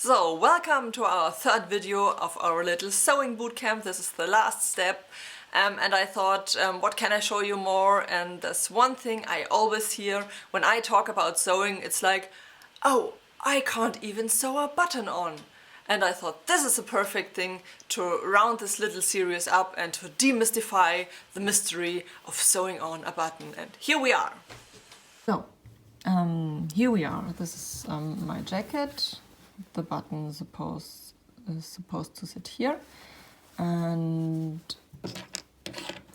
So, welcome to our third video of our little sewing bootcamp. This is the last step, and I thought, what can I show you more? And there's one thing I always hear when I talk about sewing. It's like, oh, I can't even sew a button on. And I thought this is a perfect thing to round this little series up and to demystify the mystery of sewing on a button. And here we are. So, here we are. This is my jacket. The button is supposed to sit here, and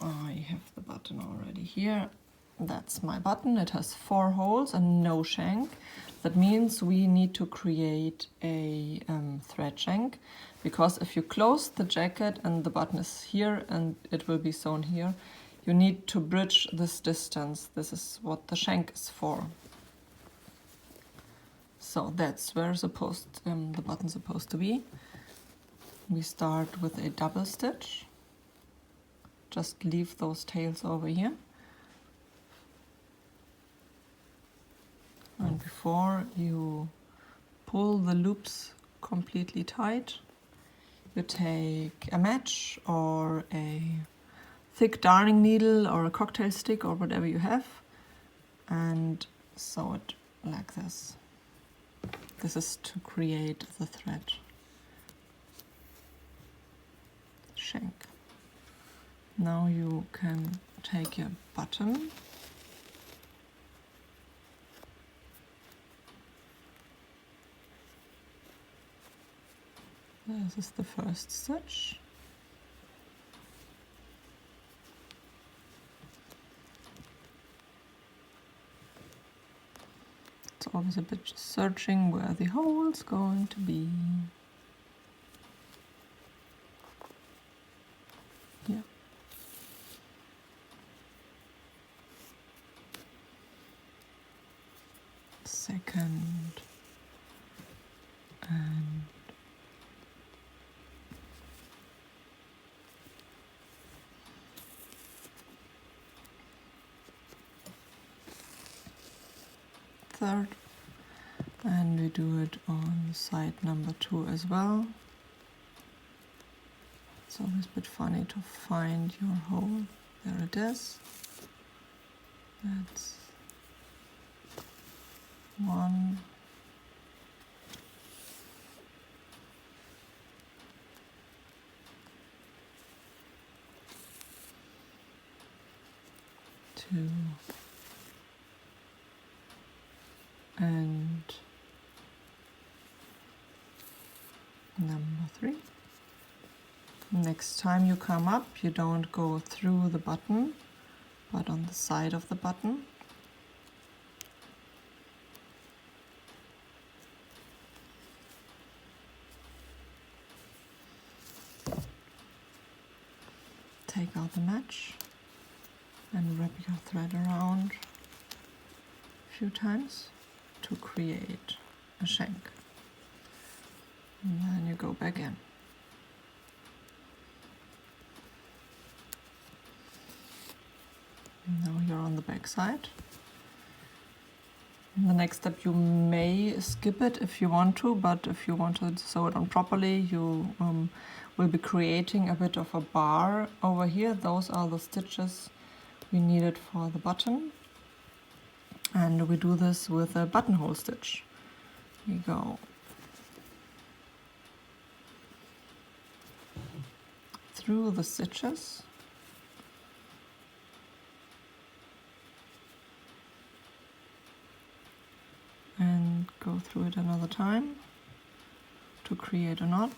I have the button already here. That's my button. It has 4 holes and no shank. That means we need to create a thread shank, because if you close the jacket and the button is here and it will be sewn here, you need to bridge this distance. This is what the shank is for. So that's where the button's supposed to be. We start with a double stitch. Just leave those tails over here. And before you pull the loops completely tight, you take a match or a thick darning needle or a cocktail stick or whatever you have and sew it like this. This is to create the thread shank. Now you can take your button this is the first stitch. It's always a bit searching where the hole's going to be. Yeah. Second and third, and we do it on side number 2 as well. It's always a bit funny to find your hole. There it is. That's 1. 2. And number 3. Next time you come up, you don't go through the button, but on the side of the button. Take out the match and wrap your thread around a few times to create a shank. And then you go back in. Now you're on the back side. In the next step you may skip it if you want to, but if you want to sew it on properly, you will be creating a bit of a bar over here. Those are the stitches we needed for the button. And we do this with a buttonhole stitch. We go through the stitches and go through it another time to create a knot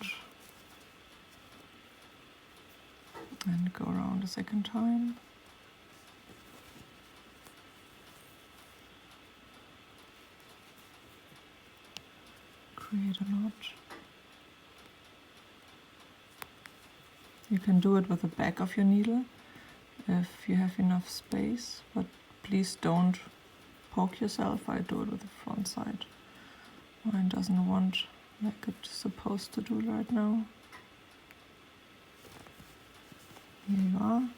and go around a second time. Create a knot. You can do it with the back of your needle if you have enough space, but please don't poke yourself. I do it with the front side. Mine doesn't want like it's supposed to do right now. Here you are.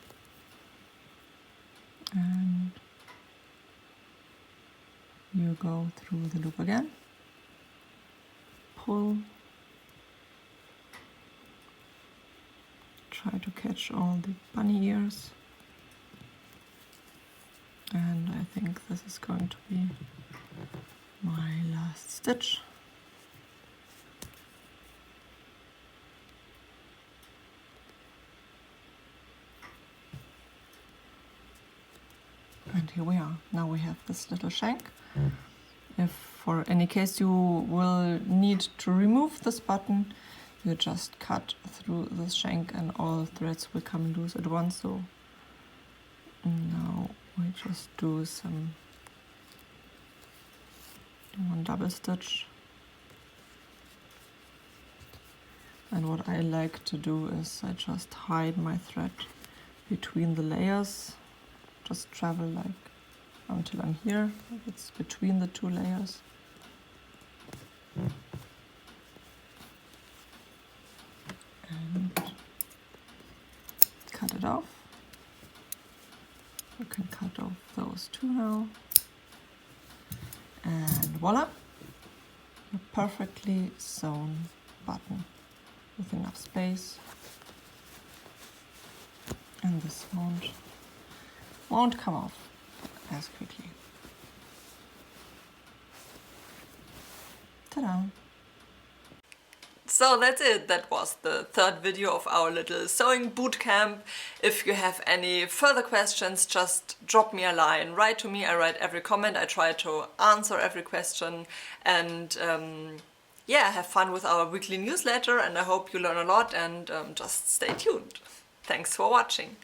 And you go through the loop again. Pull try to catch all the bunny ears. And I think this is going to be my last stitch. And here we are. Now we have this little shank. If for any case you will need to remove this button, you just cut through this shank and all threads will come loose at once. So now we just do one double stitch. And what I like to do is I just hide my thread between the layers. Just travel like until I'm here. It's between the two layers. And cut it off. You can cut off those two now. And voila! A perfectly sewn button with enough space. And this won't come off as quickly. Ta-da! So that's it. That was the third video of our little sewing bootcamp. If you have any further questions, just drop me a line, write to me. I read every comment, I try to answer every question, and yeah, have fun with our weekly newsletter, and I hope you learn a lot, and just stay tuned. Thanks for watching.